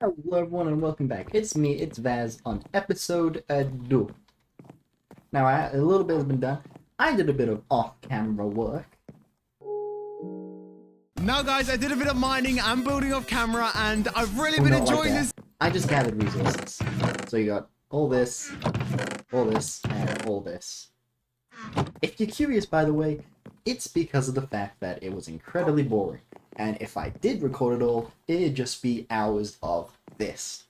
Hello everyone and welcome back. It's me, it's Vaz on episode 2. Now a little bit has been done. I did a bit of off-camera work. Now guys, I did a bit of mining and building off camera and I've really Oh, been not like enjoying that. this. I just gathered resources. So you got all this, and all this. If you're curious, by the way, it's because of the fact that it was incredibly boring. And if I did record it all, it'd just be hours of this.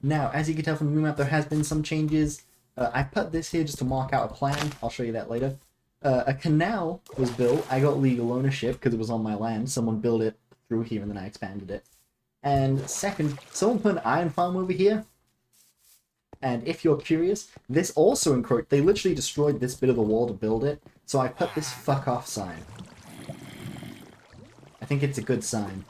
Now, as you can tell from the moon map, there has been some changes. I put this here just to mark out a plan. I'll show you that later. A canal was built. I got legal ownership because it was on my land. Someone built it through here and then I expanded it. And second, someone put an iron farm over here. And if you're curious, this also encroached. They literally destroyed this bit of the wall to build it. So I put this fuck off sign. I think it's a good sign.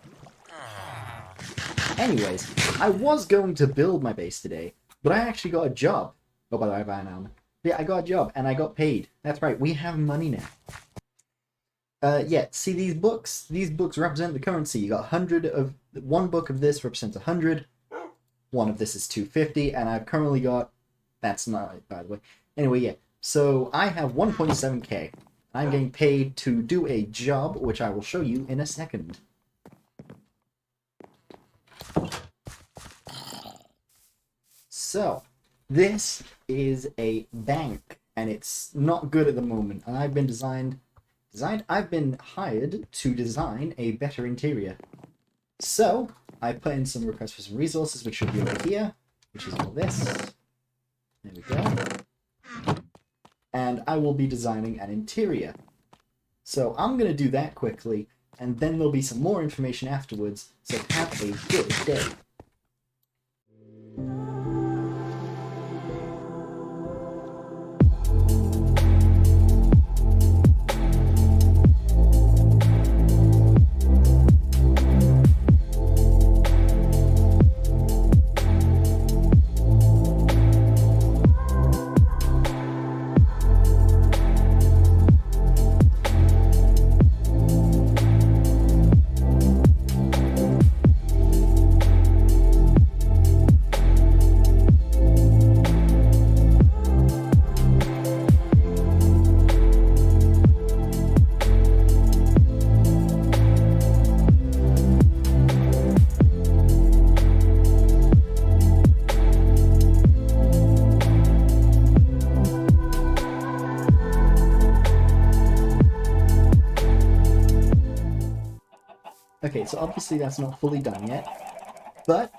Anyways, I was going to build my base today, but I actually got a job. Oh, by the way, I have iron armor. Yeah, I got a job, and I got paid. That's right, we have money now. Yeah, see these books? These books represent the currency. You got 100 of... One book of this represents 100. One of this is 250, and I've currently got... That's not it, by the way. Anyway, yeah. So, I have 1.7k. I'm getting paid to do a job, which I will show you in a second. So, this is a bank, and it's not good at the moment, and I've been I've been hired to design a better interior. So, I put in some requests for some resources, which should be over here, which is all this. There we go. And I will be designing an interior. So, I'm going to do that quickly, and then there'll be some more information afterwards, so have a good day. Okay, so obviously that's not fully done yet, but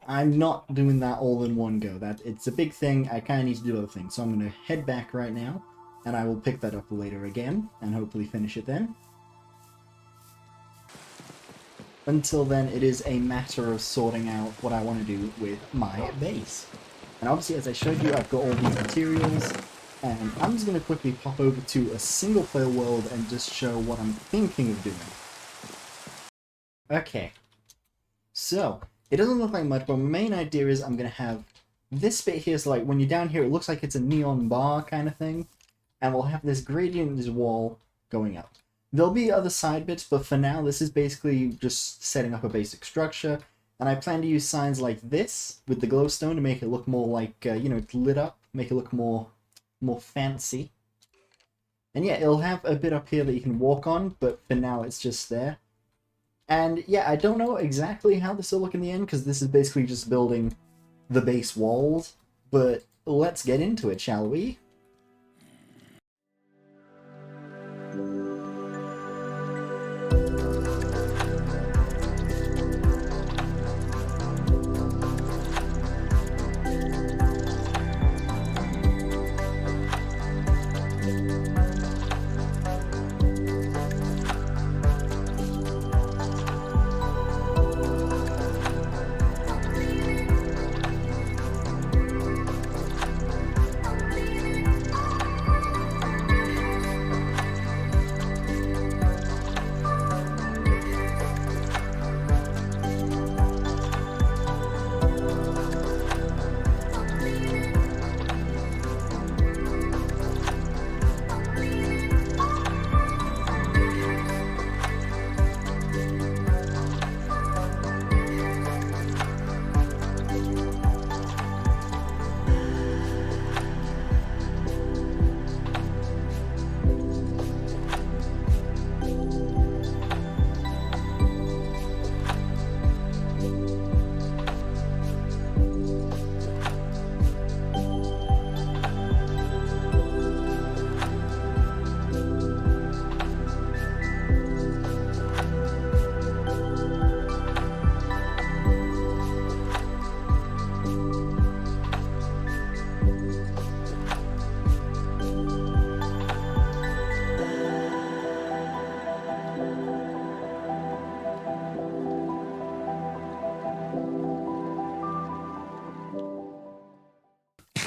I'm not doing that all in one go. It's a big thing. I kind of need to do other things, so I'm going to head back right now, and I will pick that up later again, and hopefully finish it then. Until then, it is a matter of sorting out what I want to do with my base. And obviously, as I showed you, I've got all these materials, and I'm just going to quickly pop over to a single-player world and just show what I'm thinking of doing. Okay, so, it doesn't look like much, but my main idea is I'm going to have this bit here, so like when you're down here it looks like it's a neon bar kind of thing, and we'll have this gradient, this wall going up. There'll be other side bits, but for now this is basically just setting up a basic structure, and I plan to use signs like this with the glowstone to make it look more like, you know, it's lit up, make it look more fancy. And yeah, it'll have a bit up here that you can walk on, but for now it's just there. And yeah, I don't know exactly how this will look in the end, because this is basically just building the base walls, but let's get into it, shall we?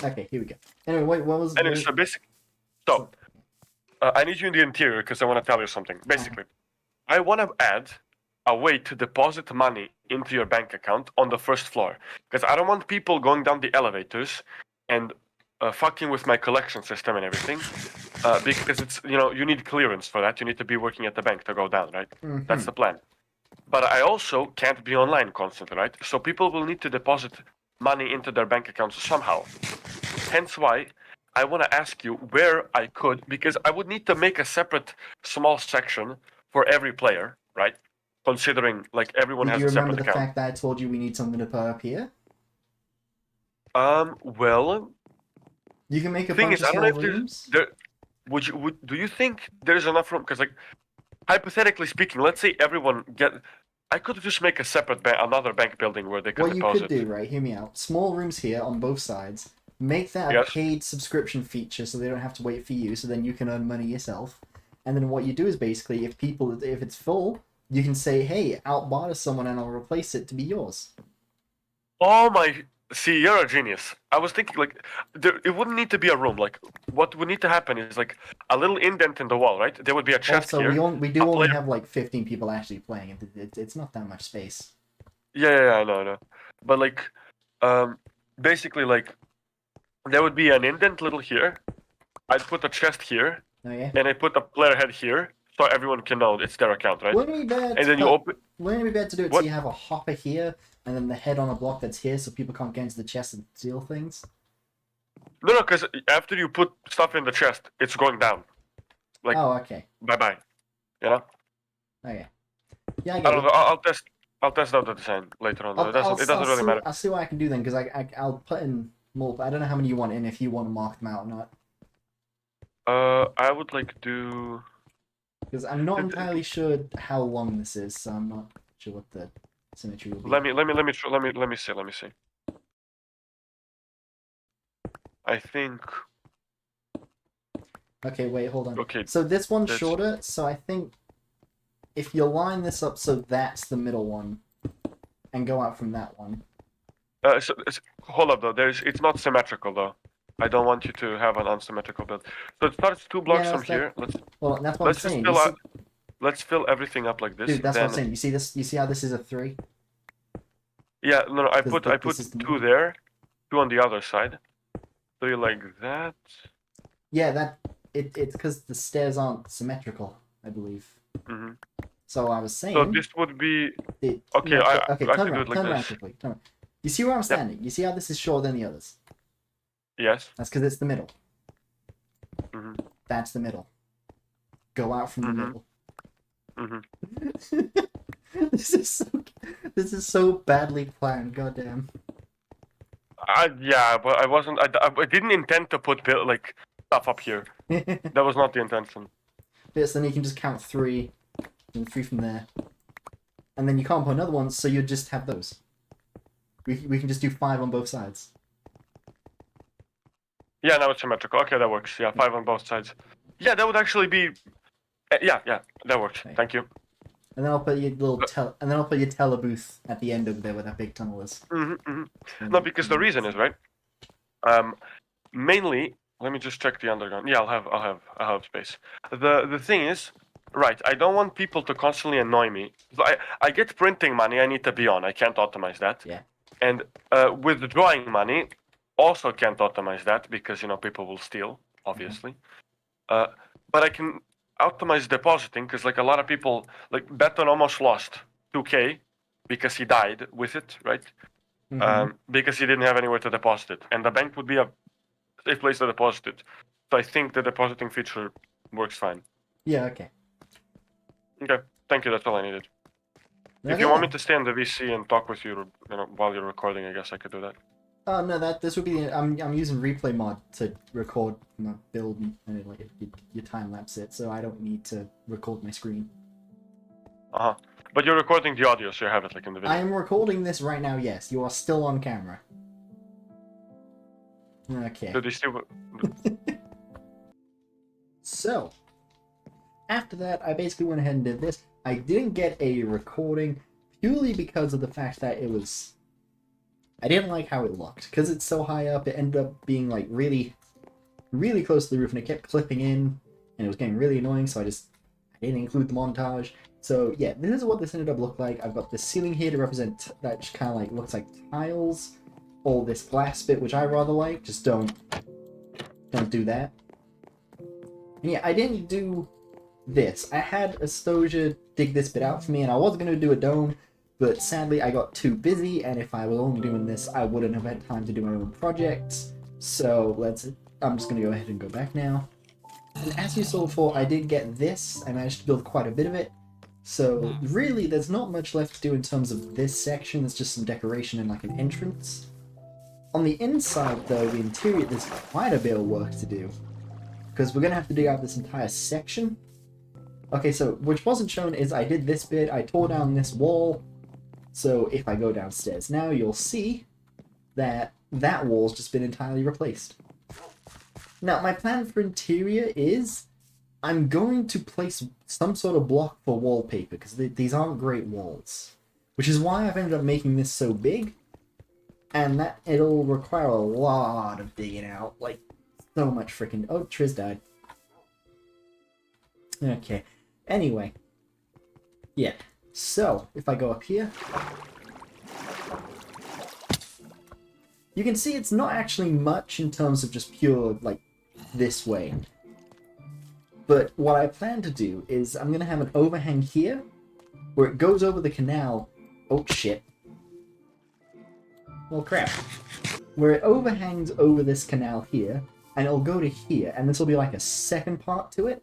Okay, here we go. Anyway, wait, what was... And so basically, so I need you in the interior because I want to tell you something. Basically, I want to add a way to deposit money into your bank account on the first floor because I don't want people going down the elevators and fucking with my collection system and everything. Because it's you need clearance for that. You need to be working at the bank to go down, right? Mhm. That's the plan. But I also can't be online constantly, right? So people will need to deposit money into their bank accounts somehow. Hence why I want to ask you where I could, because I would need to make a separate small section for every player, right? Considering like everyone Did has you a remember separate the account. fact that I told you we need something to put up here? Well, You can make a thing bunch is, of I don't know small if there's rooms. there. Do you think there's enough room? Because like hypothetically speaking, let's say everyone get. I could just make a separate another bank building where they could What you could deposit. do, right, hear me out. Small rooms here on both sides. Make that a Yes. paid subscription feature so they don't have to wait for you, so then you can earn money yourself. And then what you do is basically, if it's full, you can say, hey, outbarter someone and I'll replace it to be yours. Oh my! See, you're a genius. I was thinking like, it wouldn't need to be a room. Like, what would need to happen is like a little indent in the wall, right? There would be a chest Also, here. we do a only player- have like 15 people actually playing. It's not that much space. Yeah, I know. But like, basically like, there would be an indent little here. I'd put a chest here, Oh yeah. and I put a player head here, so everyone can know it's their account, right? Wouldn't it be bad? And then you open. Wouldn't it be bad to do it so What? you have a hopper here and then the head on a block that's here, so people can't get into the chest and steal things? No, because after you put stuff in the chest, it's going down. Like, Oh, okay. bye. You know? Okay. Yeah, I I get don't it. know. I'll test out the design later on. Though. It doesn't really matter. I'll see what I can do then, because I'll put in more. I don't know how many you want in if you want to mark them out or not. I would like do. Because I'm not entirely sure how long this is, so I'm not sure what the symmetry will be. Let me see. I think. Okay, wait, hold on. Okay. So this one's that's- shorter, so I think if you line this up so that's the middle one, and go out from that one. Hold up though. It's not symmetrical though. I don't want you to have an unsymmetrical build. So it starts 2 blocks Yeah, from that's here. Well, that's what Let's I'm just saying. fill You out. Let's fill everything up like this. Dude, that's then, what I'm saying. You see this? You see how this is a 3? Yeah, no. I This- put this is the 2 there, 2 on the other side. So you like that. Yeah, it's because the stairs aren't symmetrical, I believe. hmm So I was saying. So this would be. Okay, no, I okay. can Turn do around, it like turn around this. quickly. Turn around. You see where I'm standing? You see how this is shorter than the others? Yes. That's because it's the middle. hmm That's the middle. Go out from the middle. hmm This is so badly planned. Goddamn. Yeah, but I wasn't. I didn't intend to put like stuff up here. That was not the intention. Yes, then you can just count 3, and 3 from there, and then you can't put another one, so you just have those. We can just do 5 on both sides. Yeah, now it's symmetrical. Okay, that works. Yeah, 5 on both sides. Yeah, that would actually be. Yeah, that works. Okay. Thank you. And then I'll put your and then I'll put your tele booth at the end over there where that big tunnel is. No, because the reason is right. Mainly, let me just check the underground. Yeah, I'll have space. The thing is, right? I don't want people to constantly annoy me. I get printing money. I need to be on. I can't optimize that. Yeah. And withdrawing money, also can't optimize that because people will steal, obviously. But I can optimize depositing because like a lot of people, like Beton almost lost 2K because he died with it, right? Because he didn't have anywhere to deposit it, and the bank would be a safe place to deposit it. So I think the depositing feature works fine. Yeah. Okay. Okay, thank you. That's all I needed. If Okay, you want me then. to stay in the VC and talk with you, while you're recording, I guess I could do that. Oh no, this would be. I'm using replay mod to record my build and it, like you time lapse it, so I don't need to record my screen. But you're recording the audio, so you have it like in the video. I am recording this right now. Yes, you are still on camera. Okay. Do they still? So, after that, I basically went ahead and did this. I didn't get a recording purely because of the fact that it was I didn't like how it looked. Because it's so high up, it ended up being like really, really close to the roof, and it kept clipping in, and it was getting really annoying, so I didn't include the montage. So yeah, this is what this ended up look like. I've got this ceiling here to represent that just kind of like looks like tiles. All this glass bit, which I rather like, just don't do that. And yeah, I didn't do this. I had Astosia dig this bit out for me, and I was going to do a dome, but sadly I got too busy, and if I was only doing this, I wouldn't have had time to do my own projects. So I'm just going to go ahead and go back now. And as you saw before, I did get this. I managed to build quite a bit of it. So really, there's not much left to do in terms of this section. It's just some decoration and like an entrance. On the inside, though, the interior, there's quite a bit of work to do. Because we're going to have to dig out this entire section. Okay, so, which wasn't shown is I did this bit, I tore down this wall. So if I go downstairs now, you'll see that that wall's just been entirely replaced. Now, my plan for interior is I'm going to place some sort of block for wallpaper, because these aren't great walls. Which is why I've ended up making this so big. And that it'll require a lot of digging out, like so much freaking. Oh, Triz died. Okay. Anyway, yeah. So if I go up here, you can see it's not actually much in terms of just pure like this way. But what I plan to do is I'm gonna have an overhang here, where it goes over the canal. Oh shit. Well, crap. Where it overhangs over this canal here, and it'll go to here, and this will be like a second part to it.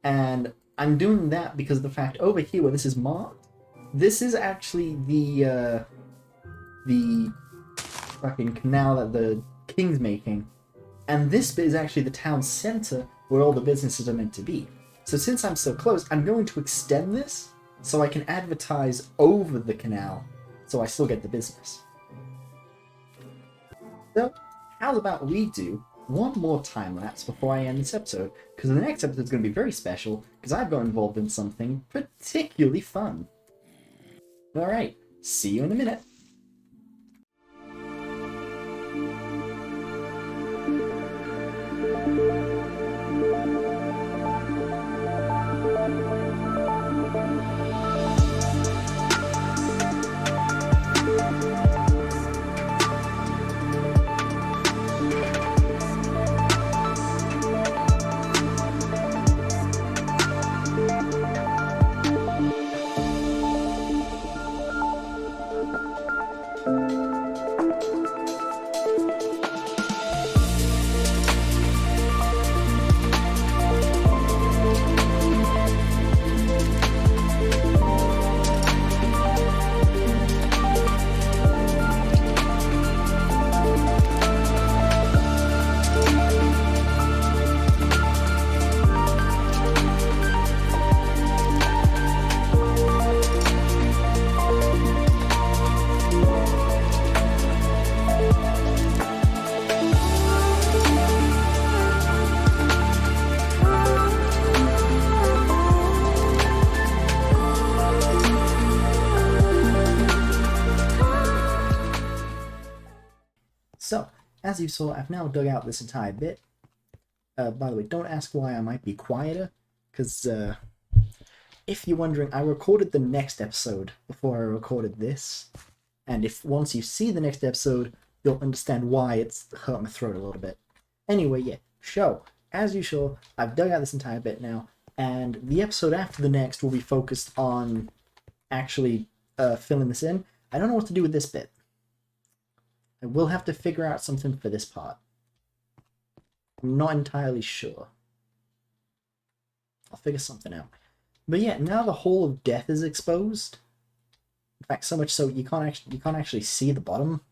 And I'm doing that because of the fact over here where this is marked, this is actually the fucking canal that the king's making. And this bit is actually the town center where all the businesses are meant to be. So since I'm so close, I'm going to extend this so I can advertise over the canal, so I still get the business. So, how about we do one more time lapse before I end this episode, because the next episode is going to be very special, because I've got involved in something particularly fun. Alright, see you in a minute. So, as you saw, I've now dug out this entire bit. By the way, don't ask why I might be quieter, because if you're wondering, I recorded the next episode before I recorded this, and if once you see the next episode, you'll understand why it's hurt my throat a little bit. Anyway, yeah, so, as you saw, I've dug out this entire bit now, and the episode after the next will be focused on actually filling this in. I don't know what to do with this bit. I will have to figure out something for this part. I'm not entirely sure. I'll figure something out. But yeah, now the Hall of Death is exposed. In fact, so much so you can't actually see the bottom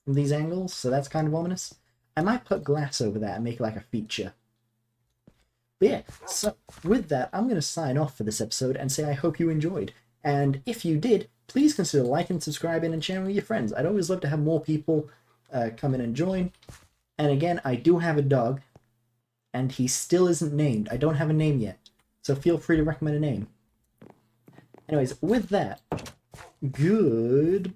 from these angles, so that's kind of ominous. I might put glass over that and make it like a feature. But yeah, so with that, I'm going to sign off for this episode and say I hope you enjoyed. And if you did, please consider liking, subscribing, and sharing with your friends. I'd always love to have more people come in and join. And again, I do have a dog, and he still isn't named. I don't have a name yet, so feel free to recommend a name. Anyways, with that, Goodbye.